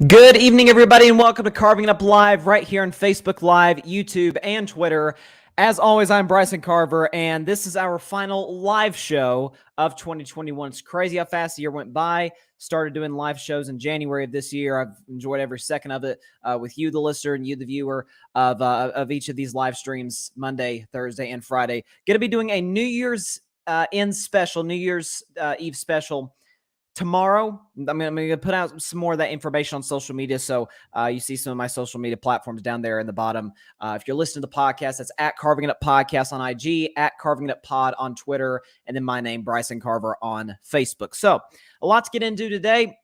Good evening, everybody, and welcome to Carving It Up Live right here on Facebook Live, YouTube, and Twitter. As always, I'm Bryson Carver, and this is our final live show of 2021. It's crazy how fast the year went by. Started doing live shows in January of this year. I've enjoyed every second of it with you, the listener, and you, the viewer, of each of these live streams, Monday, Thursday, and Friday. Going to be doing a New Year's Eve special tomorrow. I'm going to put out some more of that information on social media. So you see some of my social media platforms down there in the bottom. If you're listening to the podcast, that's at Carving It Up Podcast on IG, at Carving It Up Pod on Twitter, and then my name, Bryson Carver, on Facebook. So a lot to get into today.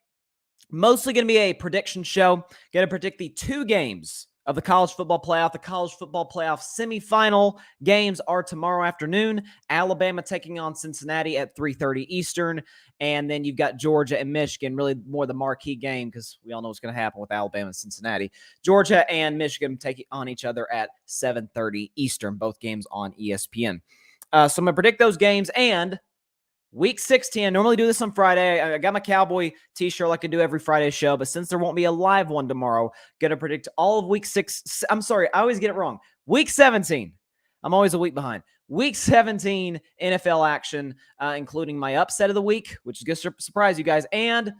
Mostly going to be a prediction show. Going to predict the two games of the college football playoff. The college football playoff semifinal games are tomorrow afternoon. Alabama taking on Cincinnati at 3:30 Eastern. And then you've got Georgia and Michigan, really more the marquee game because we all know what's going to happen with Alabama and Cincinnati. Georgia and Michigan taking on each other at 7:30 Eastern, both games on ESPN. So I'm going to predict those games and Week 16, I normally do this on Friday. I got my Cowboy t-shirt like I do every Friday show, but since there won't be a live one tomorrow, going to predict all of Week 6. I'm sorry, I always get it wrong. Week 17. I'm always a week behind. Week 17 NFL action, including my upset of the week, which is going to surprise you guys, and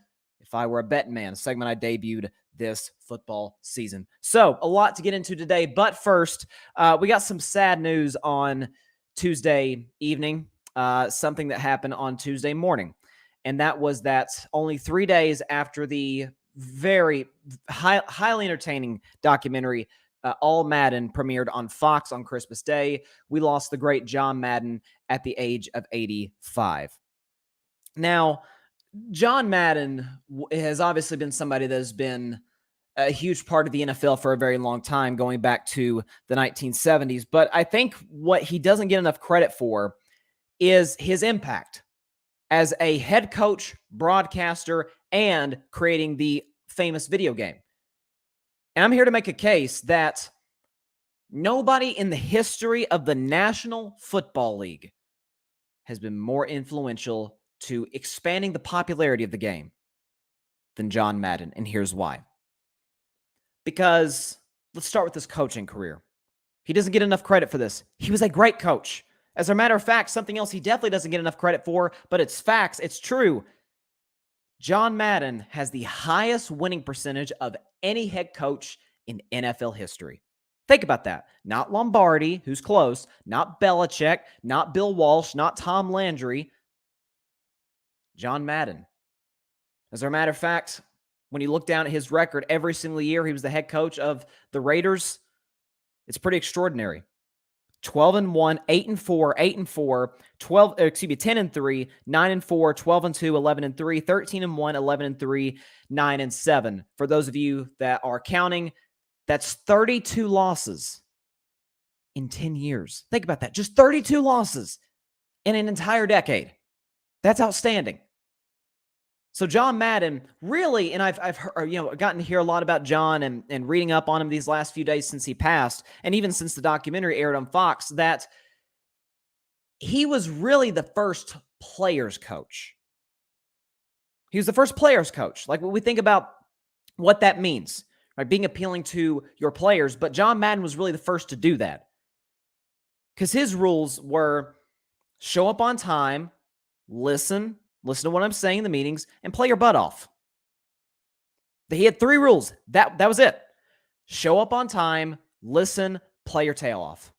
If I Were a Bettin Man, a segment I debuted this football season. So, a lot to get into today, but first, we got some sad news on Tuesday evening. Something that happened on Tuesday morning. And that was that only 3 days after the very highly entertaining documentary All Madden premiered on Fox on Christmas Day, we lost the great John Madden at the age of 85. Now, John Madden has obviously been somebody that has been a huge part of the NFL for a very long time, going back to the 1970s. But I think what he doesn't get enough credit for is his impact as a head coach, broadcaster, and creating the famous video game. And I'm here to make a case that nobody in the history of the National Football League has been more influential to expanding the popularity of the game than John Madden. And here's why. Because let's start with his coaching career. He doesn't get enough credit for this. He was a great coach. As a matter of fact, something else he definitely doesn't get enough credit for, but it's facts, it's true. John Madden has the highest winning percentage of any head coach in NFL history. Think about that. Not Lombardi, who's close, not Belichick, not Bill Walsh, not Tom Landry. John Madden. As a matter of fact, when you look down at his record every single year, he was the head coach of the Raiders. It's pretty extraordinary. 12-1, 8-4, 8-4, 10-3, 9-4, 12-2, 11-3, 13-1, 11-3, 9-7. For those of you that are counting, that's 32 losses in 10 years. Think about that. Just 32 losses in an entire decade. That's outstanding. So John Madden really, and I've heard, gotten to hear a lot about John and reading up on him these last few days since he passed, and even since the documentary aired on Fox, that he was really the first players coach. He was the first players coach. Like when we think about what that means, right? Being appealing to your players, but John Madden was really the first to do that. Because his rules were show up on time, listen to what I'm saying in the meetings, and play your butt off. He had 3 rules. That was it. Show up on time, listen, play your tail off.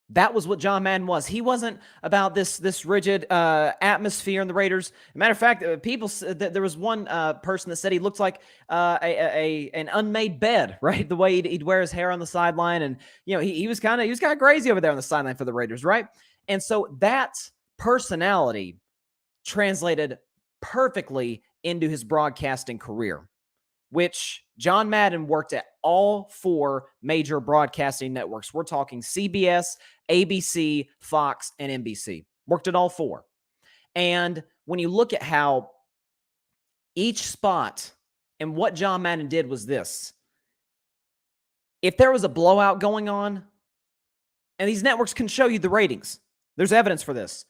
That was what John Madden was. He wasn't about this rigid atmosphere in the Raiders. As a matter of fact, there was one person that said he looked like an unmade bed, right? The way he'd wear his hair on the sideline, and he was kind of crazy over there on the sideline for the Raiders, right? And so that personality translated perfectly into his broadcasting career, which John Madden worked at all 4 major broadcasting networks. We're talking CBS, ABC, Fox, and NBC. Worked at all 4. And when you look at how each spot and what John Madden did was this. If there was a blowout going on, and these networks can show you the ratings, there's evidence for this.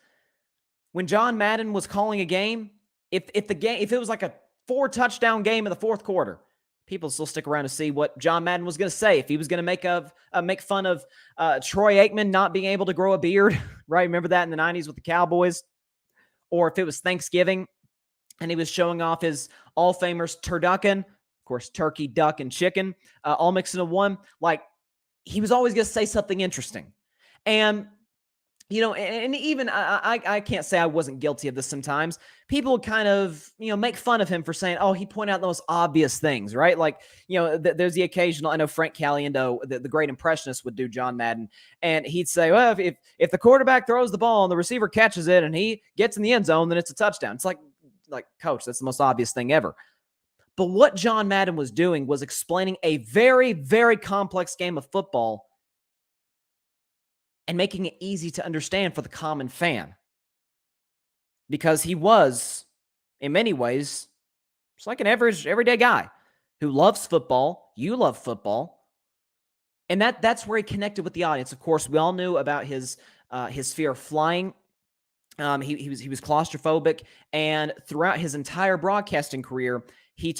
When John Madden was calling a game, if it was like a 4-touchdown game in the fourth quarter. People still stick around to see what John Madden was going to say, if he was going to make fun of Troy Aikman not being able to grow a beard, right? Remember that in the 90s with the Cowboys? Or if it was Thanksgiving and he was showing off his all-famers turducken, of course, turkey, duck, and chicken, all mixed into one. Like, he was always going to say something interesting. And and even I can't say I wasn't guilty of this sometimes. People would kind of, make fun of him for saying, oh, he pointed out the most obvious things, right? Like, there's the occasional, I know Frank Caliendo, the great impressionist, would do John Madden, and he'd say, well, if the quarterback throws the ball and the receiver catches it and he gets in the end zone, then it's a touchdown. It's like, coach, that's the most obvious thing ever. But what John Madden was doing was explaining a very, very complex game of football and making it easy to understand for the common fan. Because he was, in many ways, just like an average, everyday guy who loves football. You love football. And that's where he connected with the audience. Of course, we all knew about his fear of flying. He was claustrophobic. And throughout his entire broadcasting career,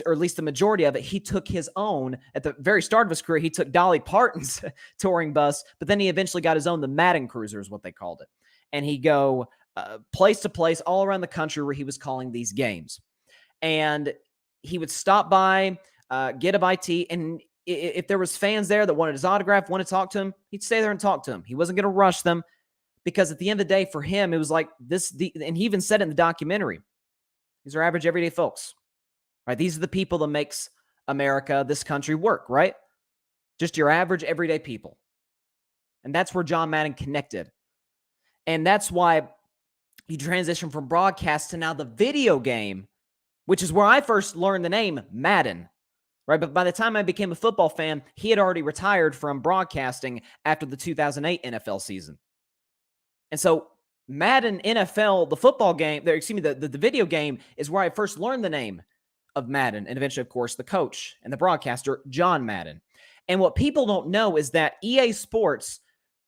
or at least the majority of it, he took his own. At the very start of his career, he took Dolly Parton's touring bus, but then he eventually got his own, the Madden Cruiser is what they called it. And he'd go place to place all around the country where he was calling these games. And he would stop by, get a bite to eat, and if there was fans there that wanted his autograph, wanted to talk to him, he'd stay there and talk to them. He wasn't going to rush them, because at the end of the day, for him, it was like this, and he even said it in the documentary, these are average, everyday folks. Right? These are the people that makes America, this country, work, right? Just your average, everyday people. And that's where John Madden connected. And that's why he transitioned from broadcast to now the video game, which is where I first learned the name Madden, right? But by the time I became a football fan, he had already retired from broadcasting after the 2008 NFL season. And so Madden NFL, the football game, the video game, is where I first learned the name of Madden, and eventually, of course, the coach and the broadcaster, John Madden. And what people don't know is that EA Sports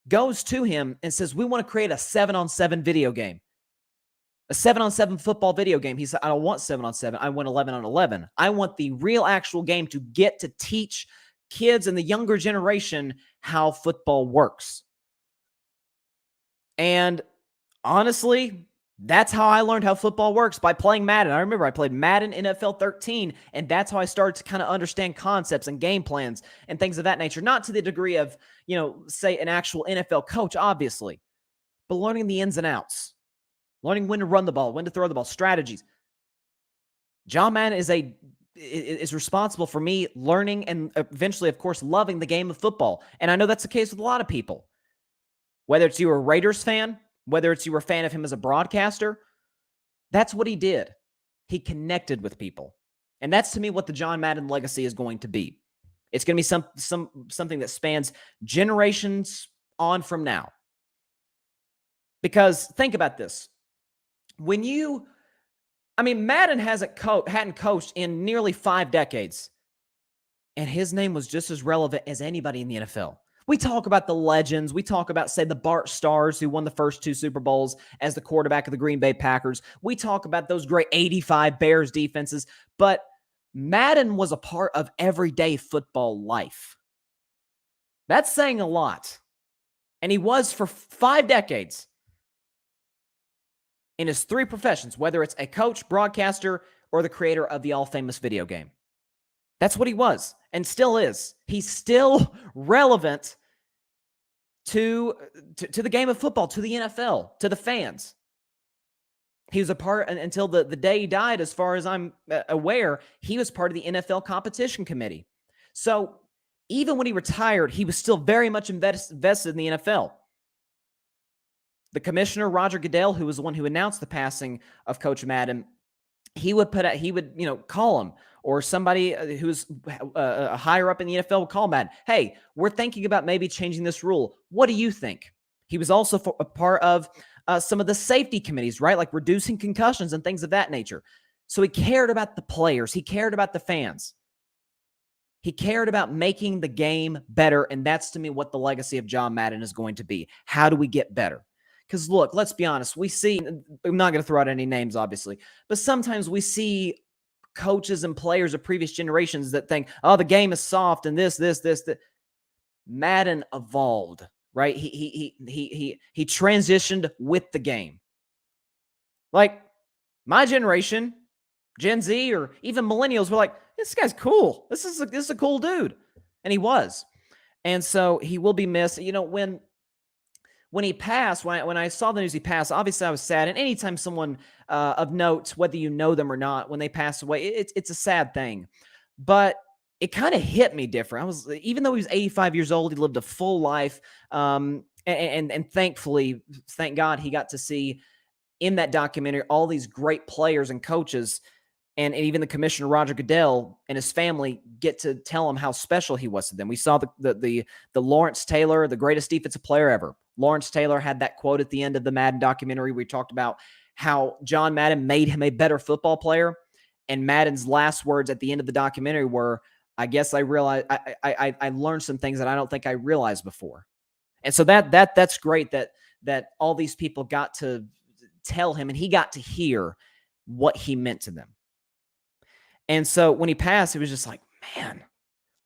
goes to him and says, we want to create a 7-on-7 video game, a 7-on-7 football video game. He said, I don't want 7-on-7. I want 11-on-11. I want the real actual game to get to teach kids and the younger generation how football works. And honestly, that's how I learned how football works, by playing Madden. I remember I played Madden NFL 13, and that's how I started to kind of understand concepts and game plans and things of that nature. Not to the degree of, say an actual NFL coach, obviously, but learning the ins and outs, learning when to run the ball, when to throw the ball, strategies. John Madden is responsible for me learning and eventually, of course, loving the game of football. And I know that's the case with a lot of people. Whether it's you were a Raiders fan, whether it's you were a fan of him as a broadcaster, that's what he did. He connected with people. And that's, to me, what the John Madden legacy is going to be. It's going to be something that spans generations on from now. Because think about this. Madden hadn't coached in nearly 5 decades. And his name was just as relevant as anybody in the NFL. We talk about the legends. We talk about, say, the Bart Starrs, who won the first 2 Super Bowls as the quarterback of the Green Bay Packers. We talk about those great 85 Bears defenses. But Madden was a part of everyday football life. That's saying a lot. And he was for 5 decades in his 3 professions, whether it's a coach, broadcaster, or the creator of the all-famous video game. That's what he was and still is. He's still relevant to the game of football, to the NFL, to the fans. He was a part until the day he died, as far as I'm aware. He was part of the NFL competition committee. So even when he retired, he was still very much invested in the NFL. The commissioner, Roger Goodell, who was the one who announced the passing of Coach Madden, he would call him, or somebody who's higher up in the NFL would call Madden. Hey, we're thinking about maybe changing this rule. What do you think? He was also a part of some of the safety committees, right? Like reducing concussions and things of that nature. So he cared about the players. He cared about the fans. He cared about making the game better. And that's, to me, what the legacy of John Madden is going to be. How do we get better? Because look, let's be honest. I'm not going to throw out any names, obviously, but sometimes we see coaches and players of previous generations that think, oh, the game is soft and this. Madden evolved, right? He transitioned with the game. Like my generation, Gen Z, or even millennials were like, this guy's cool. This is a cool dude. And he was. And so he will be missed. You know, when he passed, when I saw the news he passed, obviously I was sad. And anytime someone of note, whether you know them or not, when they pass away, it's a sad thing. But it kind of hit me different. Even though he was 85 years old, he lived a full life. And thankfully, thank God, he got to see in that documentary all these great players and coaches, and even the commissioner, Roger Goodell, and his family get to tell him how special he was to them. We saw the Lawrence Taylor, the greatest defensive player ever. Lawrence Taylor had that quote at the end of the Madden documentary. We talked about how John Madden made him a better football player. And Madden's last words at the end of the documentary were, I guess I realized I learned some things that I don't think I realized before. And so that's great that all these people got to tell him and he got to hear what he meant to them. And so when he passed, it was just like, man,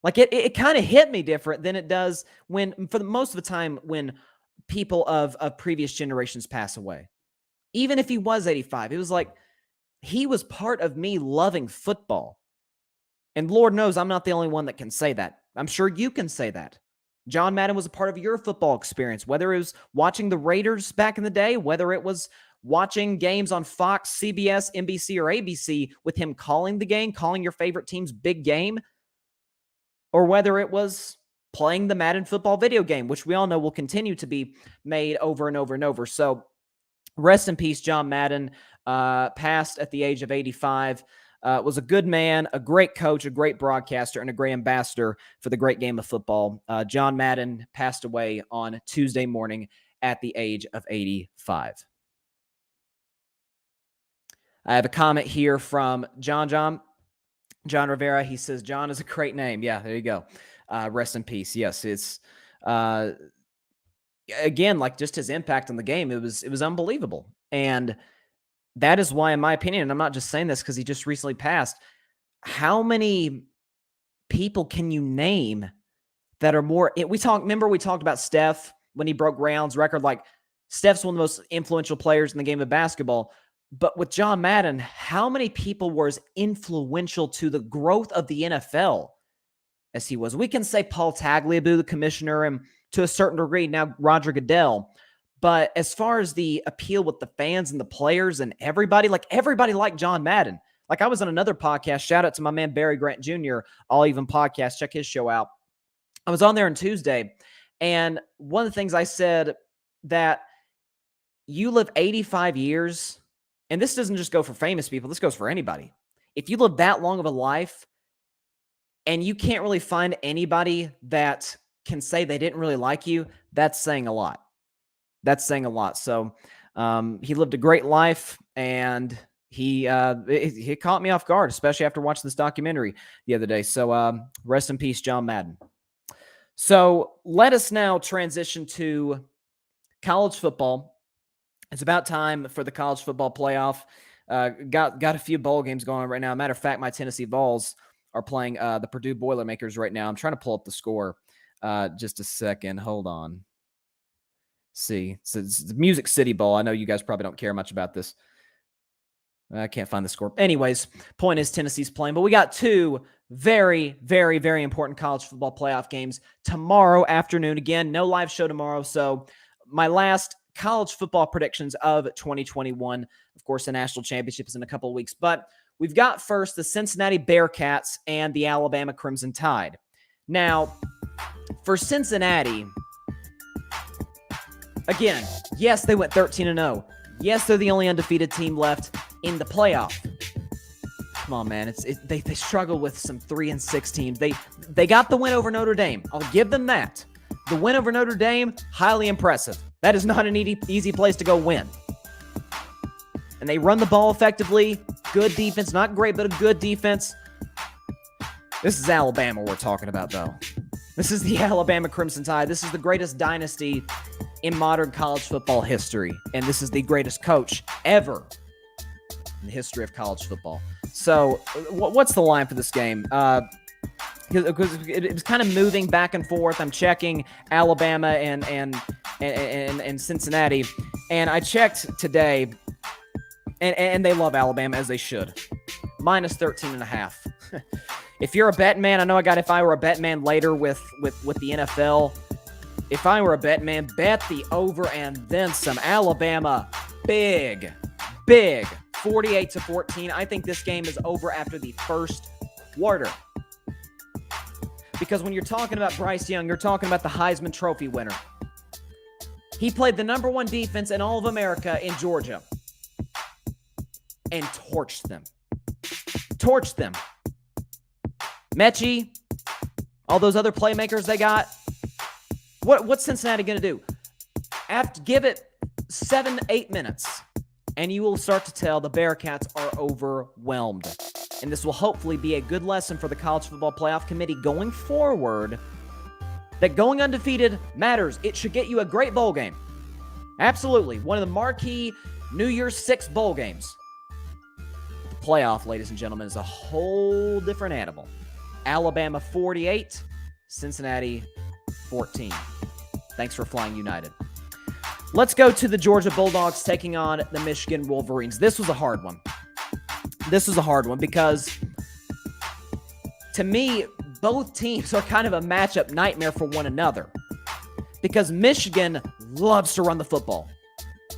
like it kind of hit me different than it does when, for the most of the time, when people of previous generations pass away. Even if he was 85, it was like he was part of me loving football. And Lord knows I'm not the only one that can say that. I'm sure you can say that. John Madden was a part of your football experience, whether it was watching the Raiders back in the day, whether it was watching games on Fox, CBS, NBC, or ABC with him calling the game, calling your favorite team's big game, or whether it was playing the Madden football video game, which we all know will continue to be made over and over and over. So rest in peace, John Madden, passed at the age of 85. Was a good man, a great coach, a great broadcaster, and a great ambassador for the great game of football. John Madden passed away on Tuesday morning at the age of 85. I have a comment here from John Rivera. He says, John is a great name. Yeah, there you go. Rest in peace. Yes, it's again, like just his impact on the game. It was unbelievable. And that is why, in my opinion, and I'm not just saying this because he just recently passed, how many people can you name that are more? Remember we talked about Steph when he broke Brown's record. Like Steph's one of the most influential players in the game of basketball. But with John Madden, how many people were as influential to the growth of the NFL as he was? We can say Paul Tagliabue, the commissioner, and to a certain degree now Roger Goodell. But as far as the appeal with the fans and the players and everybody liked John Madden. Like I was on another podcast, shout out to my man Barry Grant Jr., All Even Podcast, check his show out. I was on there on Tuesday, and one of the things I said that you live 85 years, and this doesn't just go for famous people, this goes for anybody. If you live that long of a life and you can't really find anybody that can say they didn't really like you, that's saying a lot. That's saying a lot. So he lived a great life, and he caught me off guard, especially after watching this documentary the other day. So rest in peace, John Madden. So let us now transition to college football. It's about time for the college football playoff. Got a few bowl games going on right now. Matter of fact, my Tennessee Vols are playing the Purdue Boilermakers right now. I'm trying to pull up the score. Just a second. Hold on. See, so it's the Music City Bowl. I know you guys probably don't care much about this. I can't find the score. Anyways, point is Tennessee's playing, but we got two very, very, very important college football playoff games tomorrow afternoon. Again, no live show tomorrow. So my last college football predictions of 2021. Of course, the national championship is in a couple of weeks, but we've got first the Cincinnati Bearcats and the Alabama Crimson Tide. Now, for Cincinnati, again, yes, they went 13-0. Yes, they're the only undefeated team left in the playoff. Come on, man. They struggle with some 3-6 teams. They got the win over Notre Dame. I'll give them that. The win over Notre Dame, highly impressive. That is not an easy place to go win. And they run the ball effectively. Good defense. Not great, but a good defense. This is Alabama we're talking about, though. This is the Alabama Crimson Tide. This is the greatest dynasty in modern college football history. And this is the greatest coach ever in the history of college football. So, what's the line for this game? Because it was kind of moving back and forth. I'm checking Alabama and Cincinnati, and I checked today, and they love Alabama, as they should. Minus 13.5. If you're a Bettin Man, I know I got if I were a Bettin Man later with the NFL. If I were a Bettin Man, bet the over and then some. Alabama, big, 48-14. I think this game is over after the first quarter. Because when you're talking about Bryce Young, you're talking about the Heisman Trophy winner. He played the number 1 defense in all of America in Georgia and torched them. Mechie, all those other playmakers they got. What's Cincinnati going to do? Give it 7-8 minutes, and you will start to tell the Bearcats are overwhelmed. And this will hopefully be a good lesson for the College Football Playoff Committee going forward, that going undefeated matters. It should get you a great bowl game. Absolutely. One of the marquee New Year's 6 bowl games. The playoff, ladies and gentlemen, is a whole different animal. Alabama 48, Cincinnati 14. Thanks for flying United. Let's go to the Georgia Bulldogs taking on the Michigan Wolverines. This was a hard one. Because, to me, both teams are kind of a matchup nightmare for one another. Because Michigan loves to run the football.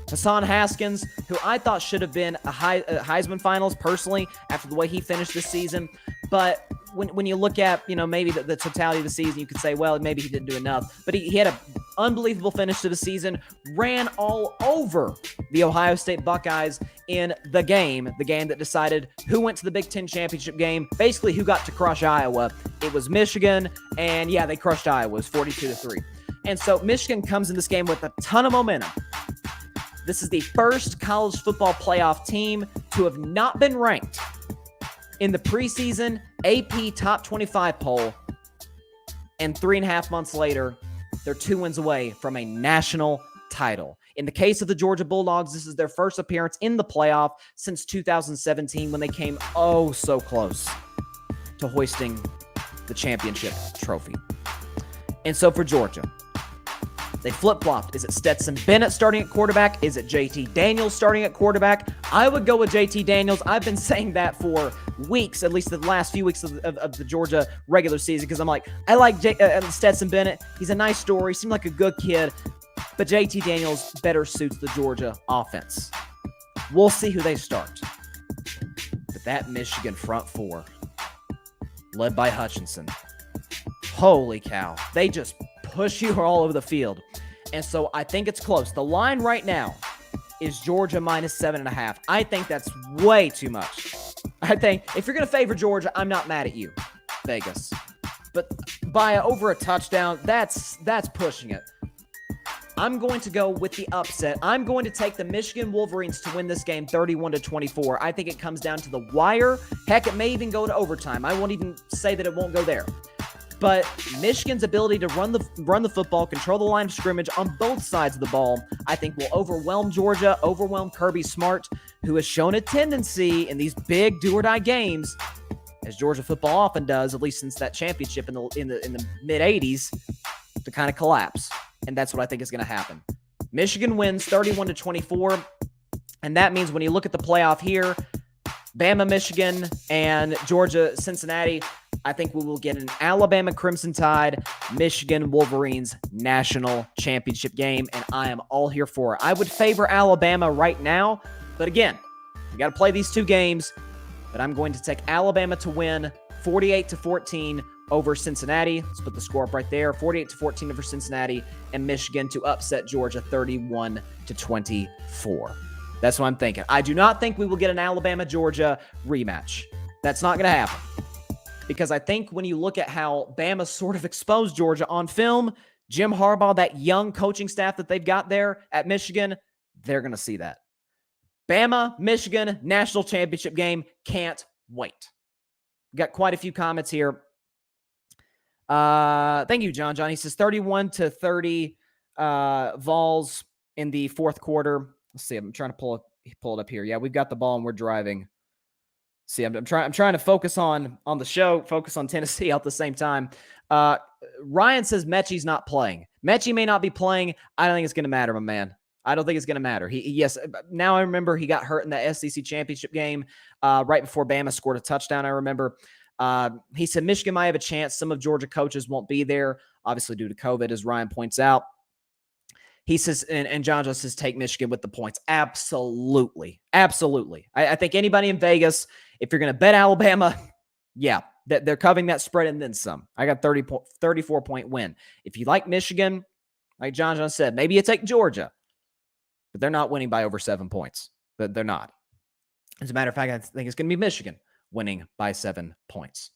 Hassan Haskins, who I thought should have been a Heisman Finals personally after the way he finished this season. But when you look at, maybe the totality of the season, you could say, well, maybe he didn't do enough. But he had an unbelievable finish to the season, ran all over the Ohio State Buckeyes in the game that decided who went to the Big Ten championship game, basically who got to crush Iowa. It was Michigan, and yeah, they crushed Iowa. It was 42-3. And so Michigan comes in this game with a ton of momentum. This is the first college football playoff team to have not been ranked in the preseason AP Top 25 poll, and 3.5 months later, they're 2 wins away from a national title. In the case of the Georgia Bulldogs, this is their first appearance in the playoff since 2017, when they came oh so close to hoisting the championship trophy. And so for Georgia, they flip-flopped. Is it Stetson Bennett starting at quarterback? Is it JT Daniels starting at quarterback? I would go with JT Daniels. I've been saying that for weeks, at least the last few weeks of the Georgia regular season, because I'm like, I like Stetson Bennett. He's a nice story. Seemed like a good kid. But JT Daniels better suits the Georgia offense. We'll see who they start. But that Michigan front four, led by Hutchinson, holy cow. They just push you all over the field. And so I think it's close. The line right now is Georgia minus 7.5. I think that's way too much. I think if you're going to favor Georgia, I'm not mad at you, Vegas. But by over a touchdown, that's pushing it. I'm going to go with the upset. I'm going to take the Michigan Wolverines to win this game 31-24. I think it comes down to the wire. Heck, it may even go to overtime. I won't even say that it won't go there. But Michigan's ability to run the football, control the line of scrimmage on both sides of the ball, I think will overwhelm Georgia, overwhelm Kirby Smart, who has shown a tendency in these big do-or-die games, as Georgia football often does, at least since that championship in the mid-'80s, to kind of collapse. And that's what I think is going to happen. Michigan wins 31-24, and that means when you look at the playoff here, Bama, Michigan, and Georgia, Cincinnati, I think we will get an Alabama Crimson Tide, Michigan Wolverines national championship game, and I am all here for it. I would favor Alabama right now, but again, we got to play these 2 games, but I'm going to take Alabama to win 48-14 over Cincinnati. Let's put the score up right there. 48-14 over Cincinnati, and Michigan to upset Georgia 31-24. That's what I'm thinking. I do not think we will get an Alabama-Georgia rematch. That's not going to happen. Because I think when you look at how Bama sort of exposed Georgia on film, Jim Harbaugh, that young coaching staff that they've got there at Michigan, they're going to see that. Bama, Michigan, national championship game. Can't wait. We've got quite a few comments here. Thank you, John. He says 31-30 Vols in the fourth quarter. Let's see. I'm trying to pull it up here. Yeah, we've got the ball and we're driving. See, I'm trying to focus on the show, focus on Tennessee at the same time. Ryan says Mechie's not playing. Mechie may not be playing. I don't think it's going to matter, my man. I don't think it's going to matter. Yes, now I remember he got hurt in the SEC championship game right before Bama scored a touchdown, I remember. He said Michigan might have a chance. Some of Georgia coaches won't be there, obviously due to COVID, as Ryan points out. He says, and John just says, take Michigan with the points. Absolutely. Absolutely. I think anybody in Vegas, if you're going to bet Alabama, yeah, they're covering that spread and then some. I got 34-point win. If you like Michigan, like John said, maybe you take Georgia, but they're not winning by over 7 points. They're not. As a matter of fact, I think it's going to be Michigan winning by 7 points.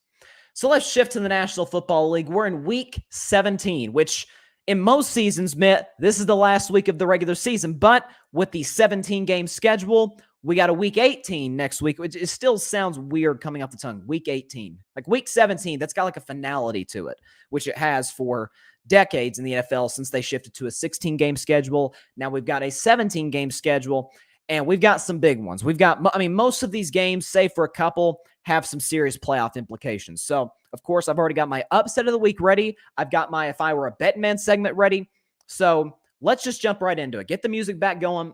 So let's shift to the National Football League. We're in week 17, which in most seasons meant this is the last week of the regular season. But with the 17-game schedule, we got a week 18 next week, which it still sounds weird coming off the tongue. Week 18. Like week 17, that's got like a finality to it, which it has for decades in the NFL since they shifted to a 16-game schedule. Now we've got a 17-game schedule, and we've got some big ones. We've got, most of these games, save for a couple, have some serious playoff implications. So, of course, I've already got my upset of the week ready. I've got my If I Were a Bettin Man segment ready. So let's just jump right into it. Get the music back going.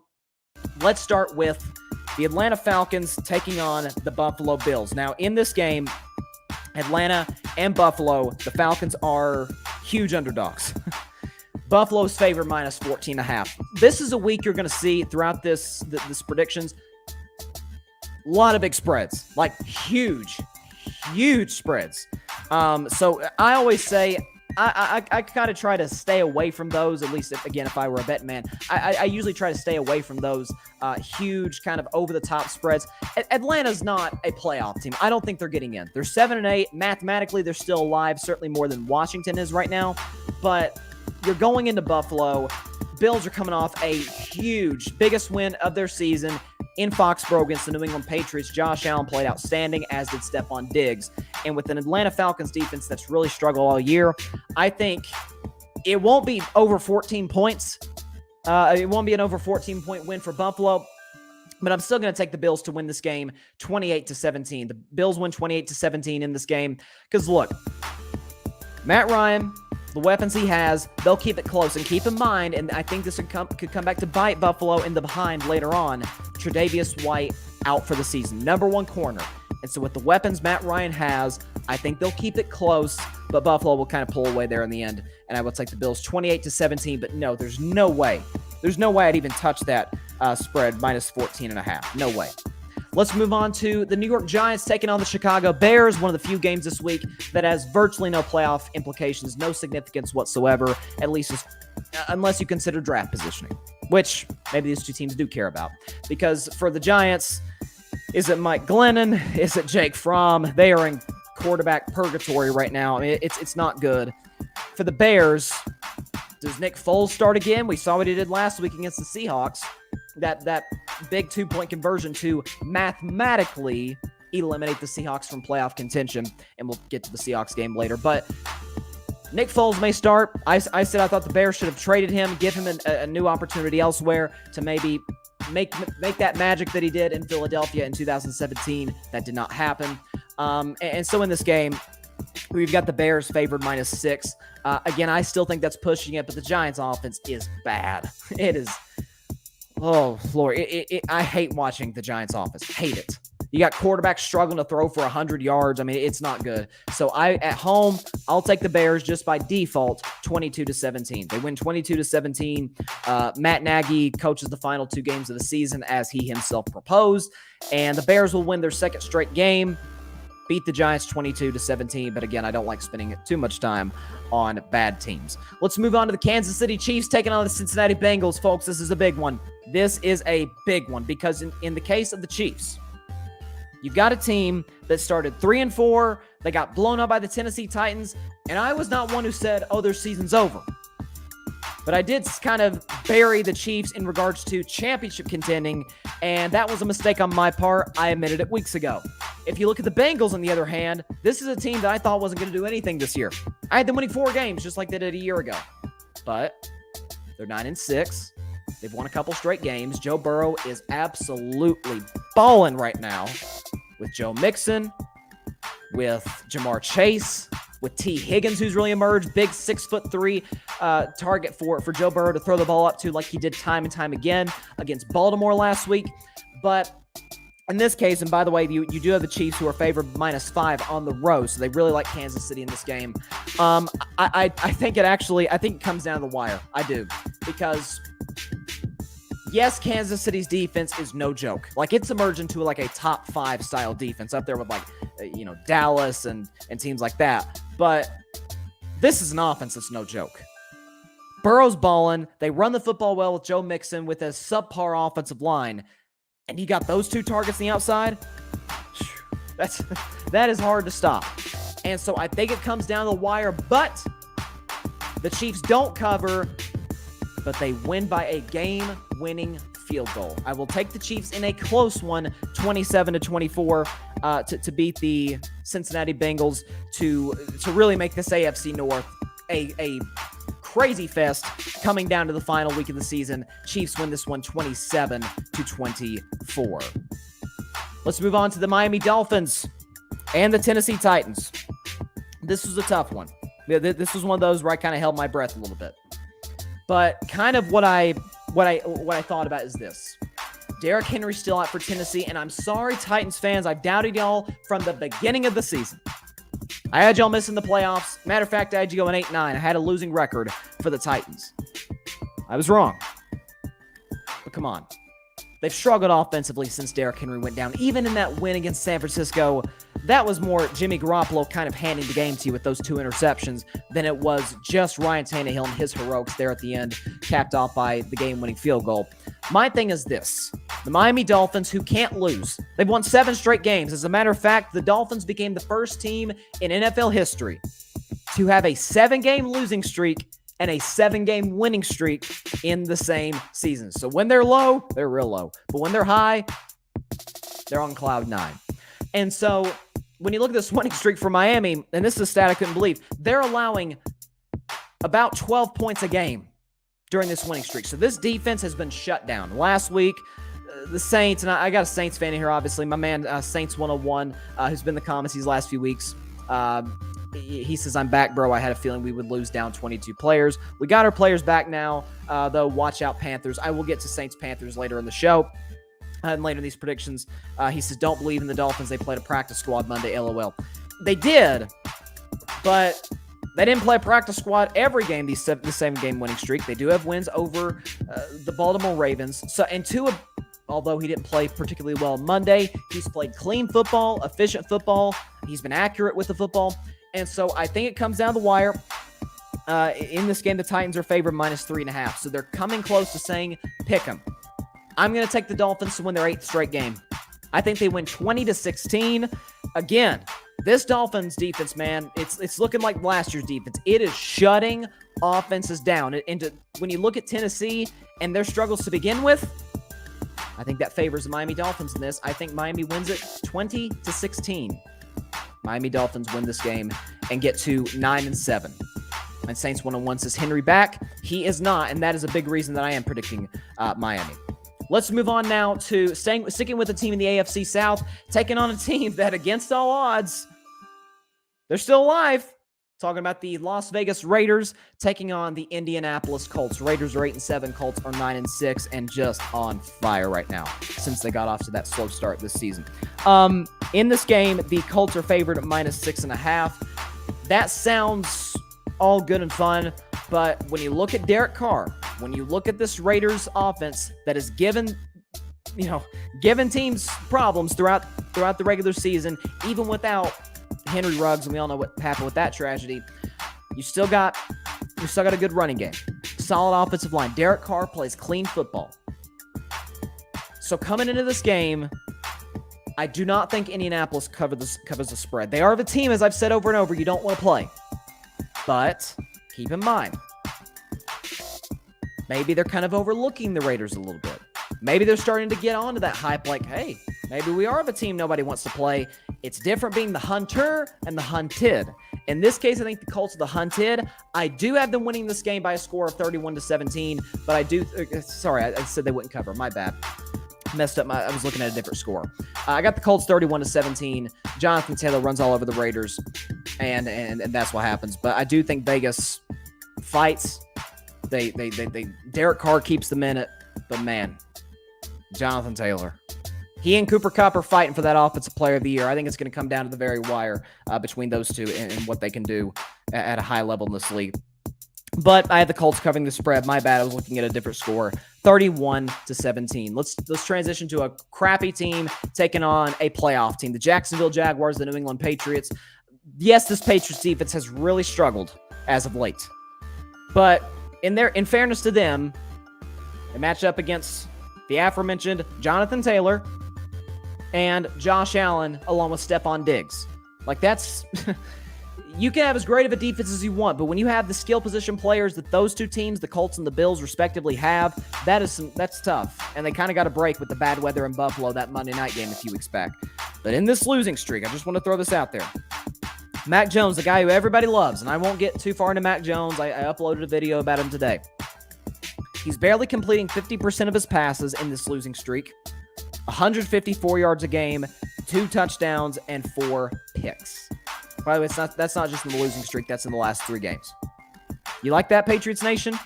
Let's start with the Atlanta Falcons taking on the Buffalo Bills. Now, in this game, Atlanta and Buffalo, the Falcons are huge underdogs. Buffalo's favored minus 14.5. This is a week you're going to see throughout this predictions. A lot of big spreads, like huge spreads. So I always say I kind of try to stay away from those, at least if I were a betting man. I usually try to stay away from those huge kind of over-the-top spreads. Atlanta's not a playoff team. I don't think they're getting in. They're 7-8. Mathematically, they're still alive, certainly more than Washington is right now. But you're going into Buffalo. Bills are coming off a huge, biggest win of their season in Foxborough against the New England Patriots. Josh Allen played outstanding, as did Stephon Diggs. And with an Atlanta Falcons defense that's really struggled all year, I think it won't be over 14 points. It won't be an over 14-point win for Buffalo. But I'm still going to take the Bills to win this game 28-17. The Bills win 28-17 in this game. Because, look, Matt Ryan, the weapons he has, they'll keep it close. And keep in mind, and I think this could come back to bite Buffalo in the behind later on, Tre'Davious White out for the season. Number one corner. And so with the weapons Matt Ryan has, I think they'll keep it close, but Buffalo will kind of pull away there in the end. And I will take the Bills 28-17, but no, there's no way. There's no way I'd even touch that spread, minus 14.5. No way. Let's move on to the New York Giants taking on the Chicago Bears, one of the few games this week that has virtually no playoff implications, no significance whatsoever, at least unless you consider draft positioning, which maybe these two teams do care about. Because for the Giants, is it Mike Glennon? Is it Jake Fromm? They are in quarterback purgatory right now. I mean, it's not good. For the Bears, does Nick Foles start again? We saw what he did last week against the Seahawks. That big 2-point conversion to mathematically eliminate the Seahawks from playoff contention, and we'll get to the Seahawks game later. But Nick Foles may start. I said I thought the Bears should have traded him, give him a new opportunity elsewhere to maybe make that magic that he did in Philadelphia in 2017. That did not happen. And so in this game, we've got the Bears favored minus 6. Again, I still think that's pushing it, but the Giants' offense is bad. It is. Oh, Lord. I hate watching the Giants' offense. Hate it. You got quarterbacks struggling to throw for 100 yards. I mean, it's not good. So at home, I'll take the Bears just by default, 22-17. They win 22-17. Matt Nagy coaches the final 2 games of the season as he himself proposed, and the Bears will win their second straight game, beat the Giants 22-17. But again, I don't like spending too much time on bad teams. Let's move on to the Kansas City Chiefs taking on the Cincinnati Bengals, folks. This is a big one. This is a big one because in the case of the Chiefs, you've got a team that started 3-4. They got blown up by the Tennessee Titans. And I was not one who said, oh, their season's over. But I did kind of bury the Chiefs in regards to championship contending. And that was a mistake on my part. I admitted it weeks ago. If you look at the Bengals, on the other hand, this is a team that I thought wasn't going to do anything this year. I had them winning 4 games just like they did a year ago. But they're 9-6. They've won a couple straight games. Joe Burrow is absolutely balling right now. with Joe Mixon, with Jamar Chase, with T. Higgins, who's really emerged. Big 6'3" target for Joe Burrow to throw the ball up to, like he did time and time again against Baltimore last week. But in this case, and by the way, you do have the Chiefs who are favored -5 on the road, so they really like Kansas City in this game. I think it comes down to the wire. I do, because yes, Kansas City's defense is no joke. Like, it's emerged into like a top 5 style defense up there with like Dallas and teams like that. But this is an offense that's no joke. Burrow's balling. They run the football well with Joe Mixon with a subpar offensive line. And you got those 2 targets on the outside. That is hard to stop. And so I think it comes down to the wire, but the Chiefs don't cover, but they win by a game-winning field goal. I will take the Chiefs in a close one, 27-24, to beat the Cincinnati Bengals to really make this AFC North a crazy fest coming down to the final week of the season. Chiefs win this one 27-24. Let's move on to the Miami Dolphins and the Tennessee Titans. This was a tough one. This was one of those where I kind of held my breath a little bit. But kind of what I thought about is this. Derrick Henry's still out for Tennessee, and I'm sorry, Titans fans. I've doubted y'all from the beginning of the season. I had y'all missing the playoffs. Matter of fact, I had you going 8-9. I had a losing record for the Titans. I was wrong. But come on. They've struggled offensively since Derrick Henry went down. Even in that win against San Francisco, that was more Jimmy Garoppolo kind of handing the game to you with those 2 interceptions than it was just Ryan Tannehill and his heroics there at the end, capped off by the game-winning field goal. My thing is this. The Miami Dolphins, who can't lose, they've won 7 straight games. As a matter of fact, the Dolphins became the first team in NFL history to have a 7-game losing streak and a 7-game winning streak in the same season. So when they're low, they're real low. But when they're high, they're on cloud 9. And so when you look at this winning streak for Miami, and this is a stat I couldn't believe, they're allowing about 12 points a game during this winning streak. So this defense has been shut down. Last week, the Saints, and I got a Saints fan in here, obviously. My man, Saints 101, who's been in the comments these last few weeks. He says, I'm back, bro. I had a feeling we would lose down 22 players. We got our players back now, though. Watch out, Panthers. I will get to Saints-Panthers later in the show. And later in these predictions, he says, don't believe in the Dolphins. They played a practice squad Monday, LOL. They did, but they didn't play a practice squad every game, the 7-game winning streak. They do have wins over the Baltimore Ravens. So, and Tua, although he didn't play particularly well Monday, he's played clean football, efficient football. He's been accurate with the football. And so I think it comes down the wire. In this game, the Titans are favored -3.5. So they're coming close to saying, pick them. I'm going to take the Dolphins to win their 8th straight game. I think they win 20-16. Again, this Dolphins defense, man, it's looking like last year's defense. It is shutting offenses down. And when you look at Tennessee and their struggles to begin with, I think that favors the Miami Dolphins in this. I think Miami wins it 20-16. Miami Dolphins win this game and get to 9-7. And Saints 101 says Henry back. He is not, and that is a big reason that I am predicting Miami. Let's move on now to sticking with the team in the AFC South, taking on a team that, against all odds, they're still alive. Talking about the Las Vegas Raiders taking on the Indianapolis Colts. Raiders are 8-7, Colts are 9-6, and just on fire right now since they got off to that slow start this season. In this game, the Colts are favored at -6.5. That sounds all good and fun, but when you look at Derek Carr, when you look at this Raiders offense that has given teams problems throughout the regular season, even without Henry Ruggs, and we all know what happened with that tragedy, you still got a good running game. Solid offensive line. Derek Carr plays clean football. So coming into this game, I do not think Indianapolis covers the spread. They are the team, as I've said over and over, you don't want to play. But keep in mind, maybe they're kind of overlooking the Raiders a little bit. Maybe they're starting to get onto that hype like, hey, maybe we are the team nobody wants to play. It's different being the hunter and the hunted. In this case, I think the Colts are the hunted. I do have them winning this game by a score of 31-17, but I said they wouldn't cover. My bad. messed up. I was looking at a different score. I got the Colts 31-17. Jonathan Taylor runs all over the Raiders, and that's what happens. But I do think Vegas fights. They Derek Carr keeps them in it, but man, Jonathan Taylor. He and Cooper Kupp are fighting for that Offensive Player of the Year. I think it's going to come down to the very wire between those two and what they can do at a high level in this league. But I had the Colts covering the spread. My bad. I was looking at a different score. 31-17. Let's transition to a crappy team taking on a playoff team. The Jacksonville Jaguars, the New England Patriots. Yes, this Patriots defense has really struggled as of late. But in fairness to them, they match up against the aforementioned Jonathan Taylor and Josh Allen along with Stephon Diggs. Like, that's... You can have as great of a defense as you want, but when you have the skill position players that those two teams, the Colts and the Bills respectively, have, that's tough. And they kind of got a break with the bad weather in Buffalo that Monday night game a few weeks back. But in this losing streak, I just want to throw this out there. Mac Jones, the guy who everybody loves, and I won't get too far into Mac Jones. I uploaded a video about him today. He's barely completing 50% of his passes in this losing streak. 154 yards a game, 2 touchdowns, and 4 picks. By the way, that's not just in the losing streak. That's in the last 3 games. You like that, Patriots Nation?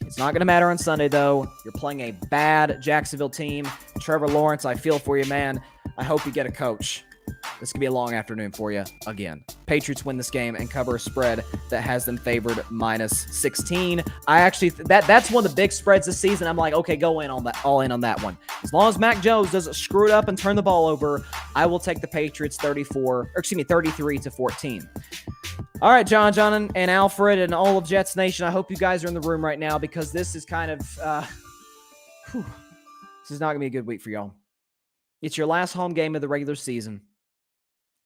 It's not going to matter on Sunday, though. You're playing a bad Jacksonville team. Trevor Lawrence, I feel for you, man. I hope you get a coach. This could be a long afternoon for you again. Patriots win this game and cover a spread that has them favored -16. I actually that's one of the big spreads this season. I'm like, okay, go in on that, all in on that one. As long as Mac Jones doesn't screw it up and turn the ball over, I will take the Patriots 33-14. All right, John and Alfred and all of Jets Nation, I hope you guys are in the room right now because this is kind of this is not gonna be a good week for y'all. It's your last home game of the regular season,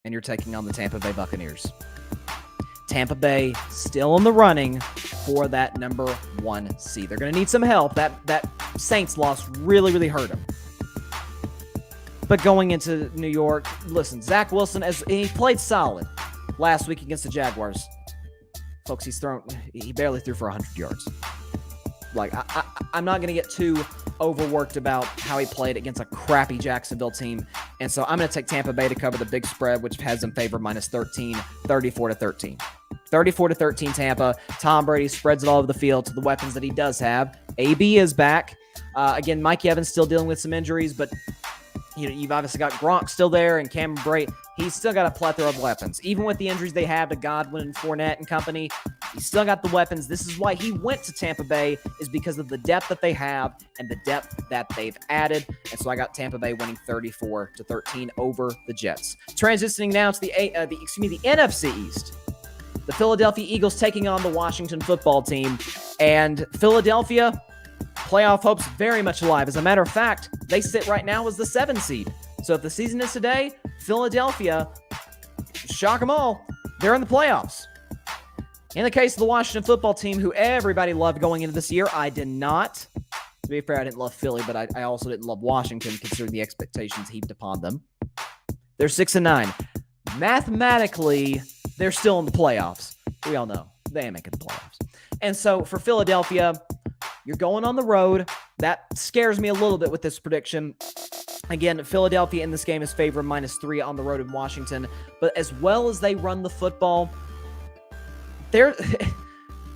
and you're taking on the Tampa Bay Buccaneers. Tampa Bay still in the running for that number 1 seed. They're going to need some help. That Saints loss really, really hurt them. But going into New York, listen, Zach Wilson, he played solid last week against the Jaguars. Folks, he barely threw for 100 yards. Like, I'm not going to get too overworked about how he played against a crappy Jacksonville team. And so I'm going to take Tampa Bay to cover the big spread, which has them favored -13, 34-13. 34-13 Tampa. Tom Brady spreads it all over the field to the weapons that he does have. AB is back. Again, Mike Evans still dealing with some injuries, but you've obviously got Gronk still there and Cameron Brate. He's still got a plethora of weapons. Even with the injuries they have to Godwin and Fournette and company, he's still got the weapons. This is why he went to Tampa Bay, is because of the depth that they have and the depth that they've added. And so I got Tampa Bay winning 34-13 over the Jets. Transitioning now to the NFC East. The Philadelphia Eagles taking on the Washington football team. And Philadelphia, playoff hopes very much alive. As a matter of fact, they sit right now as the 7 seed. So if the season is today, Philadelphia, shock them all, they're in the playoffs. In the case of the Washington football team, who everybody loved going into this year, I did not. To be fair, I didn't love Philly, but I also didn't love Washington, considering the expectations heaped upon them. They're 6-9. Mathematically, they're still in the playoffs. We all know they ain't making the playoffs. And so for Philadelphia, you're going on the road. That scares me a little bit with this prediction. Again, Philadelphia in this game is favored -3 on the road in Washington. But as well as they run the football,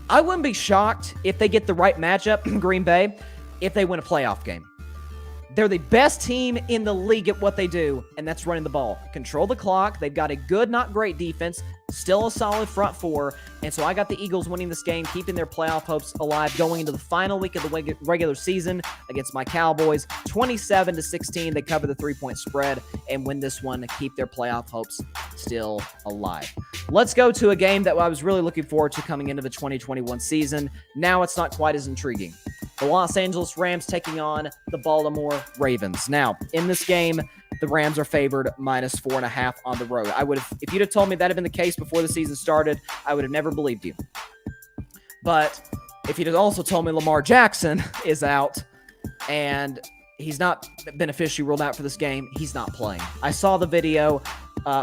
I wouldn't be shocked if they get the right matchup in Green Bay if they win a playoff game. They're the best team in the league at what they do, and that's running the ball. Control the clock. They've got a good, not great defense, still a solid front four, and so I got the Eagles winning this game, keeping their playoff hopes alive going into the final week of the regular season against my Cowboys. 27-16, they cover the 3-point spread and win this one to keep their playoff hopes still alive. Let's go to a game that I was really looking forward to coming into the 2021 season. Now it's not quite as intriguing. The Los Angeles Rams taking on the Baltimore Ravens. Now, in this game, the Rams are favored -4.5 on the road. If you'd have told me that had been the case before the season started, I would have never believed you. But if you'd have also told me Lamar Jackson is out and he's not been officially ruled out for this game, he's not playing. I saw the video.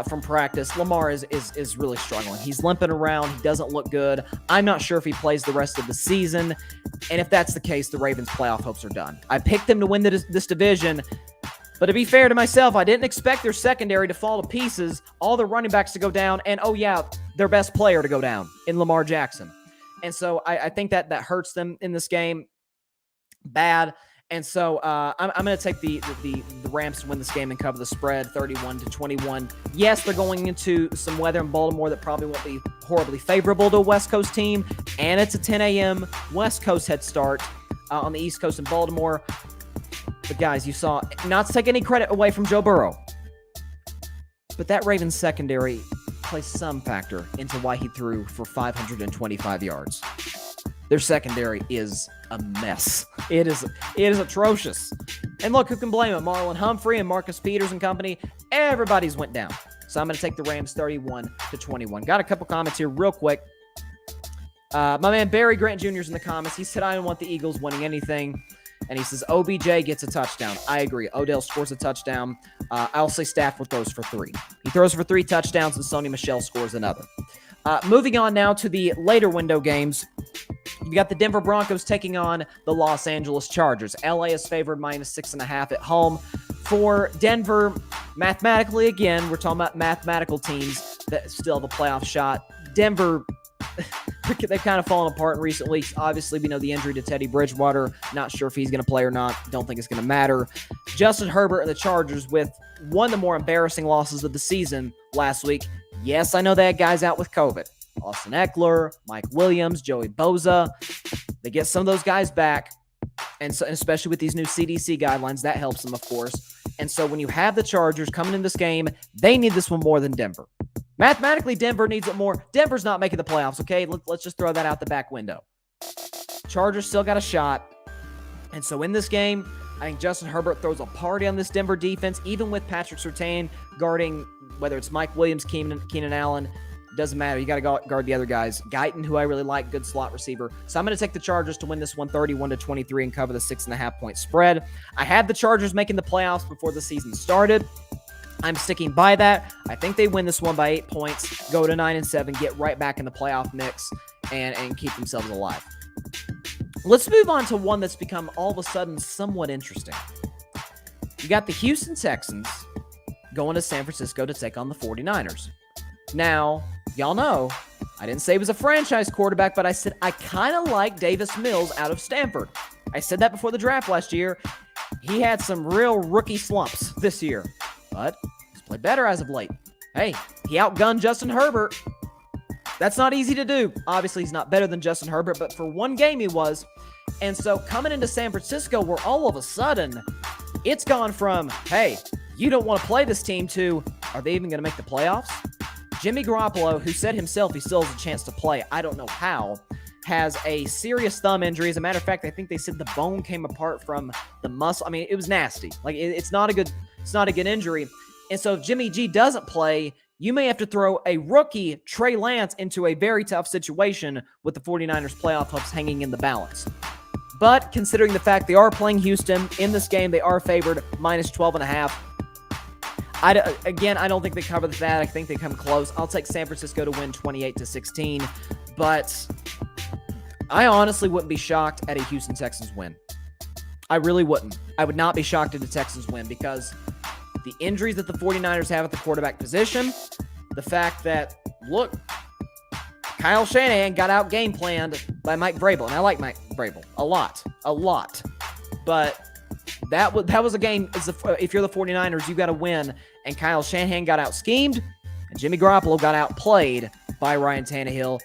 from practice. Lamar is really struggling. He's limping around. He doesn't look good. I'm not sure if he plays the rest of the season. And if that's the case, the Ravens' playoff hopes are done. I picked them to win this division. But to be fair to myself, I didn't expect their secondary to fall to pieces, all the running backs to go down, and oh yeah, their best player to go down in Lamar Jackson. And so I think that hurts them in this game bad. And so I'm going to take the Rams to win this game and cover the spread 31-21. Yes, they're going into some weather in Baltimore that probably won't be horribly favorable to a West Coast team, and it's a 10 a.m. West Coast head start on the East Coast in Baltimore. But guys, you saw, not to take any credit away from Joe Burrow, but that Ravens secondary plays some factor into why he threw for 525 yards. Their secondary is a mess. It is atrocious. And look, who can blame it? Marlon Humphrey and Marcus Peters and company, everybody's went down. So I'm going to take the Rams 31-21. Got a couple comments here real quick. My man Barry Grant Jr. is in the comments. He said, I don't want the Eagles winning anything. And he says, OBJ gets a touchdown. I agree. Odell scores a touchdown. I'll say Stafford throws for 3. He throws for 3 touchdowns, and Sony Michel scores another. Moving on now to the later window games. You got the Denver Broncos taking on the Los Angeles Chargers. LA is favored -6.5 at home. For Denver, mathematically, again, we're talking about mathematical teams that still have a playoff shot. Denver, they've kind of fallen apart in recent weeks. Obviously, we know the injury to Teddy Bridgewater. Not sure if he's going to play or not. Don't think it's going to matter. Justin Herbert and the Chargers with one of the more embarrassing losses of the season last week. Yes, I know they had guys out with COVID. Austin Eckler, Mike Williams, Joey Bosa. They get some of those guys back. And so, especially with these new CDC guidelines, that helps them, of course. And so when you have the Chargers coming in this game, they need this one more than Denver. Mathematically, Denver needs it more. Denver's not making the playoffs, okay? Let's just throw that out the back window. Chargers still got a shot. And so in this game, I think Justin Herbert throws a party on this Denver defense, even with Patrick Surtain guarding, whether it's Mike Williams, Keenan Allen. Doesn't matter. You got to guard the other guys. Guyton, who I really like, good slot receiver. So I'm going to take the Chargers to win this one 31-23 and cover the 6.5-point spread. I had the Chargers making the playoffs before the season started. I'm sticking by that. I think they win this one by 8 points, go to 9-7, get right back in the playoff mix, and keep themselves alive. Let's move on to one that's become all of a sudden somewhat interesting. You got the Houston Texans going to San Francisco to take on the 49ers. Now, y'all know, I didn't say he was a franchise quarterback, but I said I kind of like Davis Mills out of Stanford. I said that before the draft last year. He had some real rookie slumps this year, but he's played better as of late. Hey, he outgunned Justin Herbert. That's not easy to do. Obviously, he's not better than Justin Herbert, but for one game he was. And so coming into San Francisco, where all of a sudden it's gone from, hey, you don't want to play this team to, are they even going to make the playoffs? Jimmy Garoppolo, who said himself he still has a chance to play, I don't know how, has a serious thumb injury. As a matter of fact, I think they said the bone came apart from the muscle. I mean, it was nasty. Like, it's not a good injury. And so if Jimmy G doesn't play, you may have to throw a rookie, Trey Lance, into a very tough situation with the 49ers playoff hopes hanging in the balance. But considering the fact they are playing Houston in this game, they are favored -12.5. I don't think they cover that. I think they come close. I'll take San Francisco to win 28-16, but I honestly wouldn't be shocked at a Houston Texans win. I really wouldn't. I would not be shocked at a Texans win because the injuries that the 49ers have at the quarterback position, the fact that, look, Kyle Shanahan got out game planned by Mike Vrabel, and I like Mike Vrabel a lot, but that was a game. If you're the 49ers, you got to win. And Kyle Shanahan got out schemed, and Jimmy Garoppolo got outplayed by Ryan Tannehill.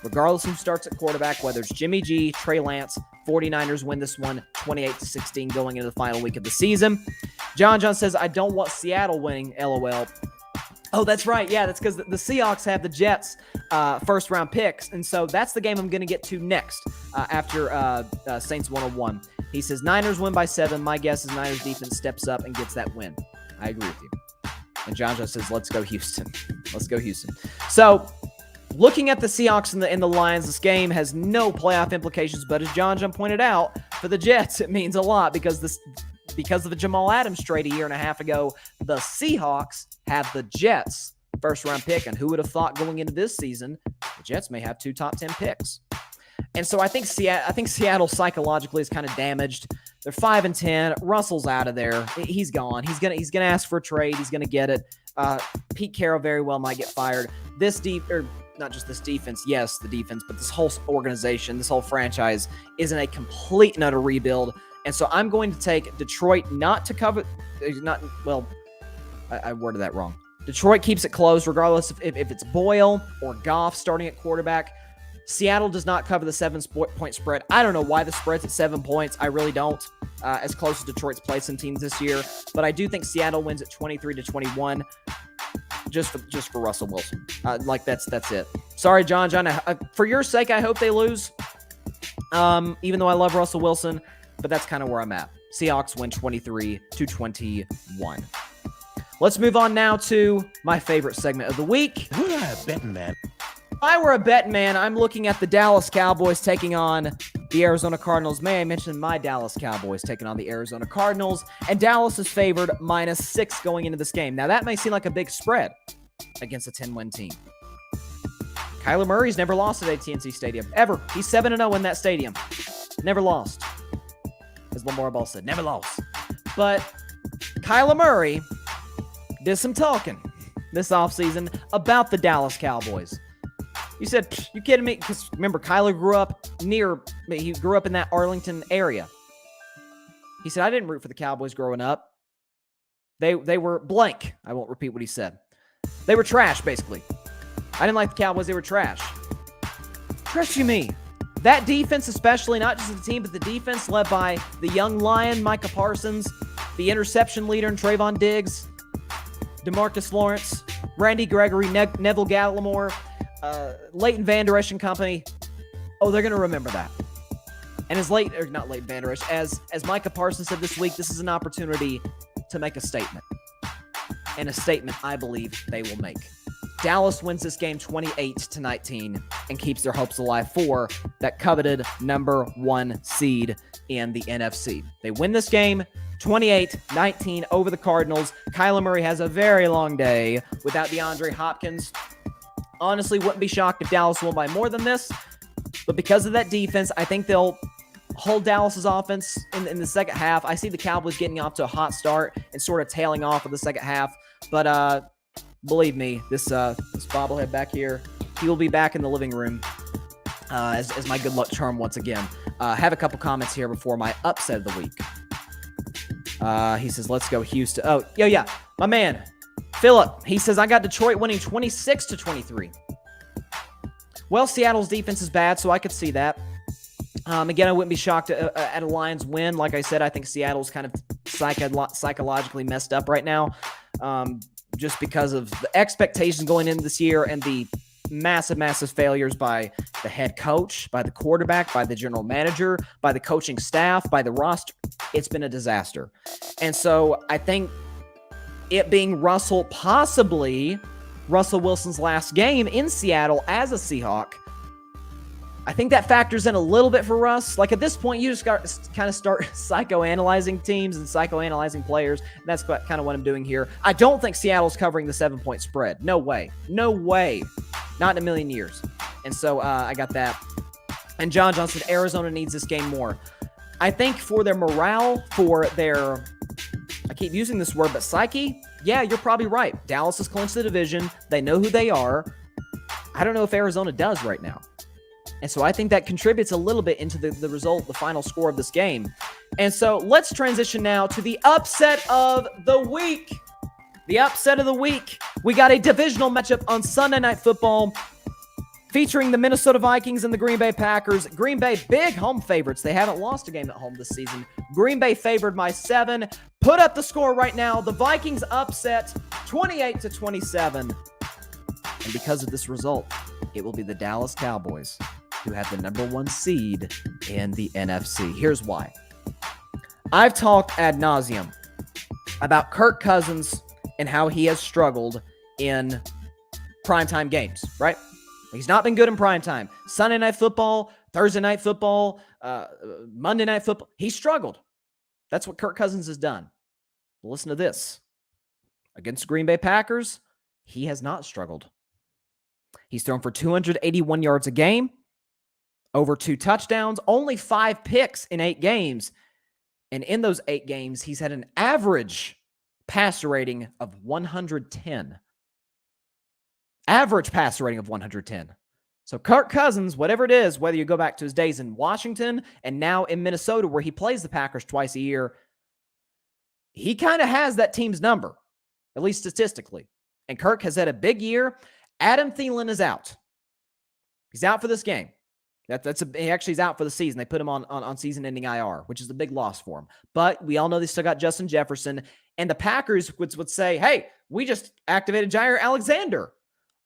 Regardless who starts at quarterback, whether it's Jimmy G, Trey Lance, 49ers win this one 28-16 going into the final week of the season. John says, I don't want Seattle winning, LOL. Oh, that's right. Yeah, that's because the Seahawks have the Jets first-round picks, and so that's the game I'm going to get to next after Saints 101. He says, Niners win by 7. My guess is Niners defense steps up and gets that win. I agree with you. And John says, let's go Houston. Let's go Houston. So, looking at the Seahawks and the Lions, this game has no playoff implications, but as John pointed out, for the Jets, it means a lot because because of the Jamal Adams trade a year and a half ago, the Seahawks have the Jets first-round pick. And who would have thought going into this season, the Jets may have 2 top 10 picks. And so I think Seattle psychologically is kind of damaged. They're 5-10. Russell's out of there. He's gone. He's gonna ask for a trade. He's gonna get it. Pete Carroll very well might get fired. Not just this defense, yes, the defense, but this whole organization, this whole franchise is in a complete and utter rebuild. And so I'm going to take Detroit not to cover. I worded that wrong. Detroit keeps it close regardless if it's Boyle or Goff starting at quarterback. Seattle does not cover the 7-point spread. I don't know why the spread's at 7 points. I really don't. As close as Detroit's played some teams this year. But I do think Seattle wins at 23-21 just for Russell Wilson. That's it. Sorry, John. For your sake, I hope they lose. Even though I love Russell Wilson. But that's kind of where I'm at. Seahawks win 23-21. Let's move on now to my favorite segment of the week. Bettin Man. If I were a betting man, I'm looking at the Dallas Cowboys taking on the Arizona Cardinals. May I mention my Dallas Cowboys taking on the Arizona Cardinals, and Dallas is favored -6 going into this game. Now, that may seem like a big spread against a 10-win team. Kyler Murray's never lost at AT&T Stadium, ever. He's 7-0 in that stadium. Never lost. As Lamar Ball said, never lost. But Kyler Murray did some talking this offseason about the Dallas Cowboys. You said, you kidding me? Because remember, Kyler grew up in that Arlington area. He said, I didn't root for the Cowboys growing up. They were blank. I won't repeat what he said. They were trash, basically. I didn't like the Cowboys. They were trash. Trust you me. That defense, especially, not just the team, but the defense led by the young Lion, Micah Parsons, the interception leader in Trayvon Diggs, DeMarcus Lawrence, Randy Gregory, Neville Gallimore, Leighton Vander Esch and company. Oh, they're going to remember that. And as Micah Parsons said this week, this is an opportunity to make a statement. And a statement I believe they will make. Dallas wins this game 28-19 and keeps their hopes alive for that coveted number 1 seed in the NFC. They win this game 28-19 over the Cardinals. Kyler Murray has a very long day without DeAndre Hopkins. Honestly, wouldn't be shocked if Dallas won by more than this. But because of that defense, I think they'll hold Dallas's offense in the second half. I see the Cowboys getting off to a hot start and sort of tailing off of the second half. But believe me, this bobblehead back here, he will be back in the living room as my good luck charm once again. Have a couple comments here before my upset of the week. He says, let's go Houston. Oh, yeah. My man, Philip, he says, I got Detroit winning 26-23. Well, Seattle's defense is bad, so I could see that. Again, I wouldn't be shocked at a Lions win. Like I said, I think Seattle's kind of psychologically messed up right now, just because of the expectations going into this year and the massive failures by the head coach, by the quarterback, by the general manager, by the coaching staff, by the roster. It's been a disaster. And so I think it being possibly Russell Wilson's last game in Seattle as a Seahawk, I think that factors in a little bit for Russ. Like at this point, you just got to kind of start psychoanalyzing teams and psychoanalyzing players. And that's kind of what I'm doing here. I don't think Seattle's covering the 7-point spread. No way. Not in a million years. And so I got that. And John Johnson, Arizona needs this game more. I think for their morale, for their, I keep using this word, but psyche, yeah, you're probably right. Dallas has clinched the division. They know who they are. I don't know if Arizona does right now. And so I think that contributes a little bit into the result, the final score of this game. And so let's transition now to the upset of the week. The upset of the week. We got a divisional matchup on Sunday Night Football featuring the Minnesota Vikings and the Green Bay Packers. Green Bay, big home favorites. They haven't lost a game at home this season. Green Bay favored by 7. Put up the score right now. The Vikings upset 28-27. And because of this result, it will be the Dallas Cowboys who have the number 1 seed in the NFC. Here's why. I've talked ad nauseum about Kirk Cousins and how he has struggled in primetime games, right? He's not been good in primetime. Sunday Night Football, Thursday Night Football, Monday Night Football. He struggled. That's what Kirk Cousins has done. Listen to this. Against Green Bay Packers, he has not struggled. He's thrown for 281 yards a game, over 2 touchdowns, only 5 picks in 8 games. And in those 8 games, he's had an average passer rating of 110. Average passer rating of 110. So Kirk Cousins, whatever it is, whether you go back to his days in Washington and now in Minnesota where he plays the Packers twice a year, he kind of has that team's number, at least statistically. And Kirk has had a big year. Adam Thielen is out. He's out for this game. He actually is out for the season. They put him on season-ending IR, which is a big loss for him. But we all know they still got Justin Jefferson. And the Packers would say, hey, we just activated Jair Alexander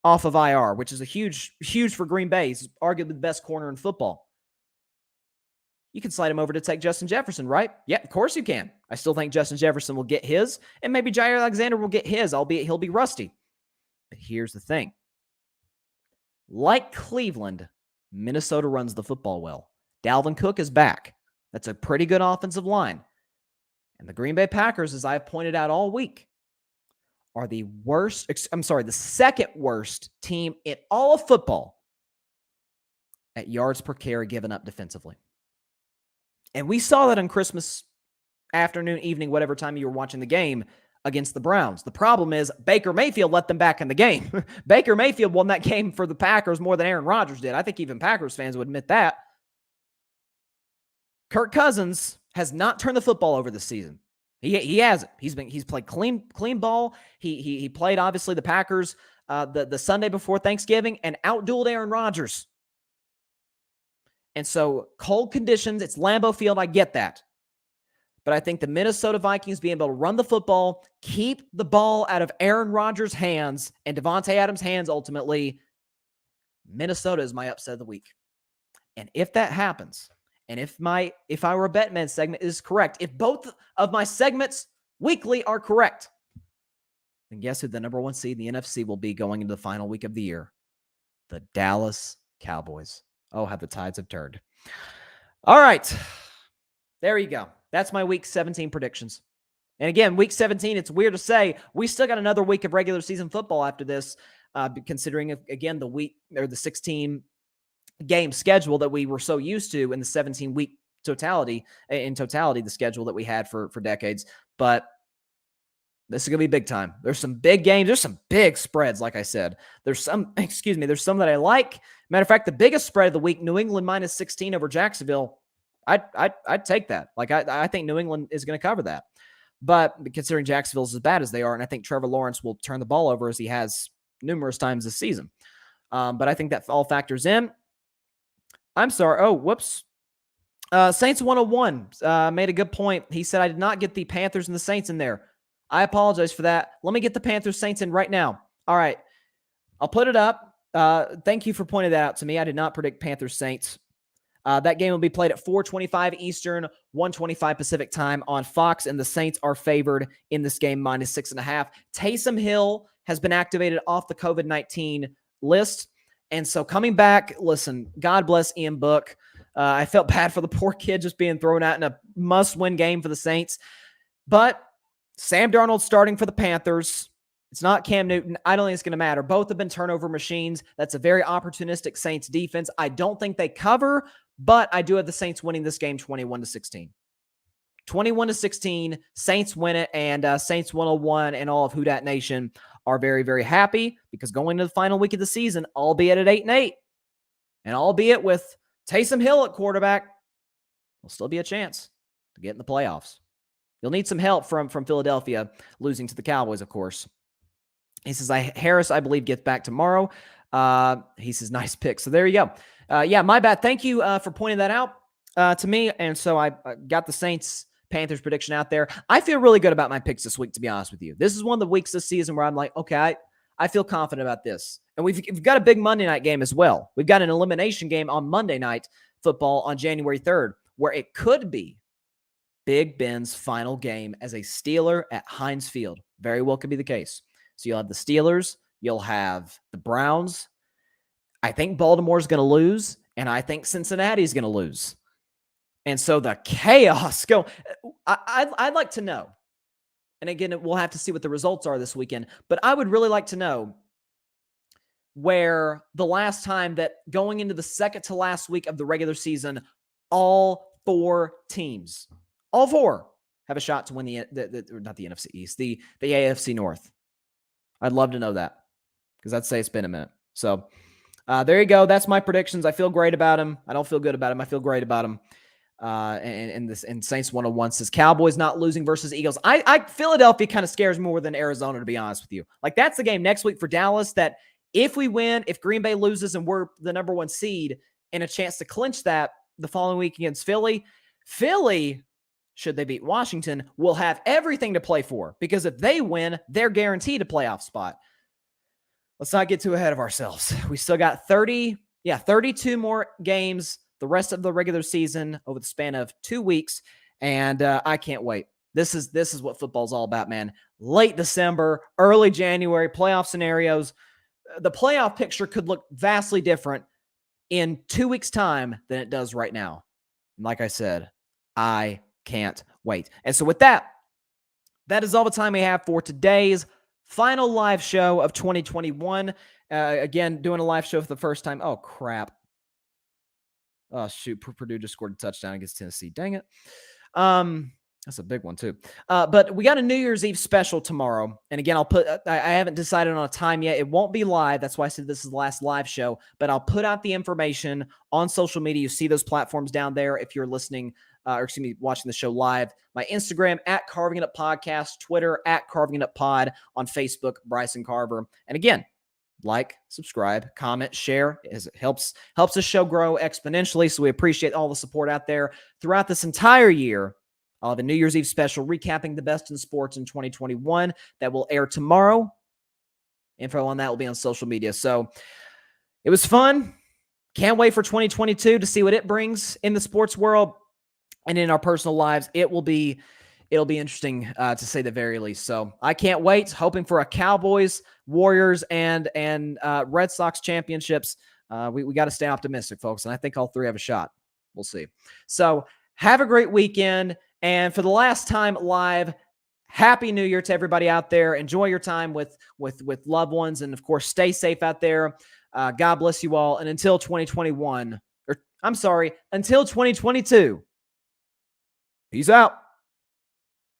off of IR, which is a huge for Green Bay. He's arguably the best corner in football. You can slide him over to take Justin Jefferson, right? Yeah, of course you can. I still think Justin Jefferson will get his, and maybe Jair Alexander will get his, albeit he'll be rusty. But here's the thing. Like Cleveland, Minnesota runs the football well. Dalvin Cook is back. That's a pretty good offensive line. And the Green Bay Packers, as I've pointed out all week, are the second worst team in all of football at yards per carry given up defensively. And we saw that on Christmas afternoon, evening, whatever time you were watching the game against the Browns. The problem is Baker Mayfield let them back in the game. Baker Mayfield won that game for the Packers more than Aaron Rodgers did. I think even Packers fans would admit that. Kirk Cousins has not turned the football over this season. He hasn't. He's played clean ball. He played obviously the Packers the Sunday before Thanksgiving and outdueled Aaron Rodgers. And so cold conditions, it's Lambeau Field. I get that. But I think the Minnesota Vikings being able to run the football, keep the ball out of Aaron Rodgers' hands and Devontae Adams' hands ultimately, Minnesota is my upset of the week. And if that happens, and if I were a Bettin Man segment is correct, if both of my segments weekly are correct, then guess who the number 1 seed in the NFC will be going into the final week of the year? The Dallas Cowboys. Oh, how the tides have turned. All right. There you go. That's my week 17 predictions. And again, week 17, it's weird to say, we still got another week of regular season football after this, considering, again, the week or the 16 game schedule that we were so used to in the 17-week totality, the schedule that we had for decades. But this is going to be big time. There's some big games. There's some big spreads, like I said. There's some that I like. Matter of fact, the biggest spread of the week, New England minus 16 over Jacksonville. I'd take that. Like, I think New England is going to cover that. But considering Jacksonville's as bad as they are, and I think Trevor Lawrence will turn the ball over as he has numerous times this season. But I think that all factors in. I'm sorry. Oh, whoops. Saints 101 made a good point. He said, I did not get the Panthers and the Saints in there. I apologize for that. Let me get the Panthers Saints in right now. All right. I'll put it up. Thank you for pointing that out to me. I did not predict Panthers Saints. That game will be played at 4:25 Eastern, 1:25 Pacific time on Fox, and the Saints are favored in this game minus 6.5. Taysom Hill has been activated off the COVID-19 list. And so coming back, listen, God bless Ian Book. I felt bad for the poor kid just being thrown out in a must-win game for the Saints. But Sam Darnold starting for the Panthers. It's not Cam Newton. I don't think it's going to matter. Both have been turnover machines. That's a very opportunistic Saints defense. I don't think they cover, but I do have the Saints winning this game 21-16. 21-16, Saints win it, and Saints 101 and all of Who Dat Nation are very, very happy because going into the final week of the season, albeit at 8-8, and albeit with Taysom Hill at quarterback, there'll still be a chance to get in the playoffs. You'll need some help from Philadelphia losing to the Cowboys, of course. He says, Harris, I believe, gets back tomorrow. He says, nice pick. So there you go. Yeah, my bad. Thank you for pointing that out to me. And so I got the Saints-Panthers prediction out there. I feel really good about my picks this week, to be honest with you. This is one of the weeks this season where I'm like, okay, I feel confident about this. And we've got a big Monday night game as well. We've got an elimination game on Monday night football on January 3rd, where it could be Big Ben's final game as a Steeler at Heinz Field. Very well could be the case. So you'll have the Steelers, you'll have the Browns. I think Baltimore's going to lose, and I think Cincinnati's going to lose. And so the chaos go. I'd like to know, and again, we'll have to see what the results are this weekend, but I would really like to know where the last time that going into the second to last week of the regular season, all four teams, all four, have a shot to win not the NFC East, the AFC North. I'd love to know that because I'd say it's been a minute. So there you go. That's my predictions. I feel great about them. I don't feel good about them. I feel great about them. And Saints 101 says Cowboys not losing versus Eagles. I Philadelphia kind of scares me more than Arizona, to be honest with you. Like, that's the game next week for Dallas that if we win, if Green Bay loses and we're the number one seed and a chance to clinch that the following week against Philly, should they beat Washington, will have everything to play for, because if they win, they're guaranteed a playoff spot. Let's not get too ahead of ourselves. We still got 32 more games the rest of the regular season over the span of 2 weeks, and I can't wait. This is what football's all about, man. Late December, early January, playoff scenarios. The playoff picture could look vastly different in 2 weeks' time than it does right now. And like I said, I can't wait. And so with that is all the time we have for today's final live show of 2021. Again, doing a live show for the first time. Oh, crap. Oh, shoot. Purdue just scored a touchdown against Tennessee. Dang it. That's a big one, too. But we got a New Year's Eve special tomorrow. And again, I haven't decided on a time yet. It won't be live. That's why I said this is the last live show. But I'll put out the information on social media. You see those platforms down there if you're listening, watching the show live. My Instagram, at Carving It Up Podcast. Twitter, at Carving It Up Pod. On Facebook, Bryson Carver. And again, like, subscribe, comment, share. It helps the show grow exponentially. So we appreciate all the support out there throughout this entire year. I'll have a New Year's Eve special recapping the best in sports in 2021 that will air tomorrow. Info on that will be on social media. So it was fun. Can't wait for 2022 to see what it brings in the sports world and in our personal lives. It'll be interesting to say the very least. So I can't wait. Hoping for a Cowboys, Warriors, and Red Sox championships. We got to stay optimistic, folks. And I think all three have a shot. We'll see. So have a great weekend. And for the last time live, Happy New Year to everybody out there. Enjoy your time with loved ones. And, of course, stay safe out there. God bless you all. And until 2022, peace out.